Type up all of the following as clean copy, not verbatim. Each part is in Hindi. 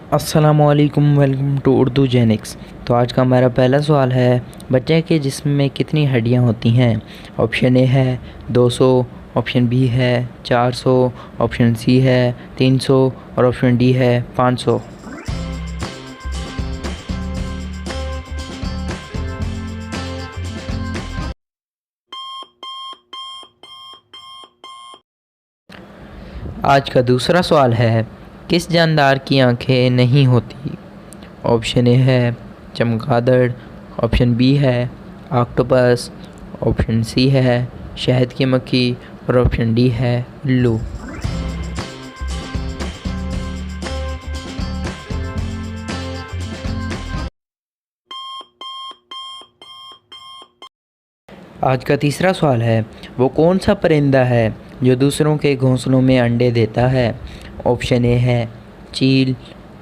अस्सलामुअलैकुम, वेलकम टू उर्दू जेनिक्स। तो आज का हमारा पहला सवाल है, बच्चे के जिस्म में कितनी हड्डियां होती हैं? ऑप्शन ए है 200, ऑप्शन बी है 400, ऑप्शन सी है 300 और ऑप्शन डी है 500। आज का दूसरा सवाल है, किस जानदार की आंखें नहीं होती? ऑप्शन ए है चमगादड़, ऑप्शन बी है ऑक्टोपस, ऑप्शन सी है शहद की मक्खी और ऑप्शन डी है उल्लू। आज का तीसरा सवाल है, वो कौन सा परिंदा है जो दूसरों के घोंसलों में अंडे देता है? ऑप्शन ए है चील,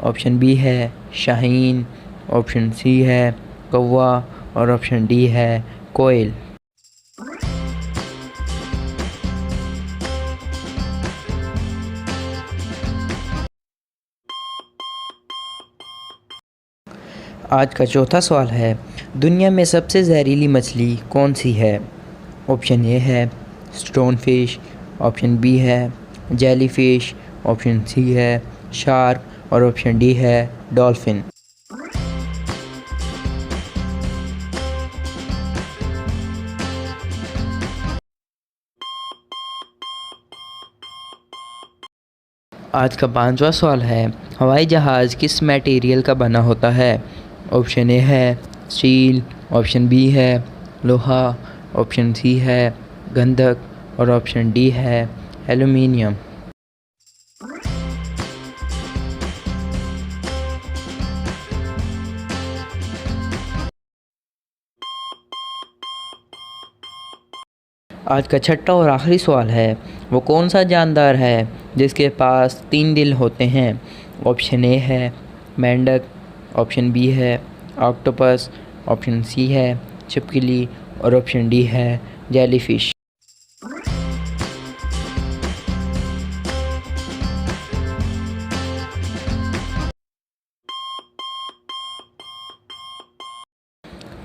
ऑप्शन बी है शाहीन, ऑप्शन सी है कौवा और ऑप्शन डी है कोयल। आज का चौथा सवाल है, दुनिया में सबसे जहरीली मछली कौन सी है? ऑप्शन ए है स्टोन फिश, ऑप्शन बी है जेली फिश, ऑप्शन सी है शार्क और ऑप्शन डी है डॉल्फिन। आज का पांचवा सवाल है, हवाई जहाज़ किस मटेरियल का बना होता है? ऑप्शन ए है स्टील, ऑप्शन बी है लोहा, ऑप्शन सी है गंधक और ऑप्शन डी है एल्युमिनियम। आज का छठा और आखिरी सवाल है, वो कौन सा जानदार है जिसके पास 3 दिल होते हैं? ऑप्शन ए है मेंढक, ऑप्शन बी है ऑक्टोपस, ऑप्शन सी है छिपकली और ऑप्शन डी है जेलीफिश।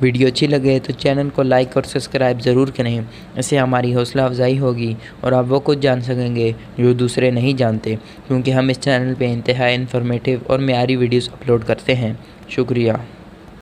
वीडियो अच्छी लगे तो चैनल को लाइक और सब्सक्राइब ज़रूर करें। इससे हमारी हौसला अफजाई होगी और आप वो कुछ जान सकेंगे जो दूसरे नहीं जानते, क्योंकि हम इस चैनल पे इंतहाई इन्फॉर्मेटिव और मेयारी वीडियोस अपलोड करते हैं। शुक्रिया।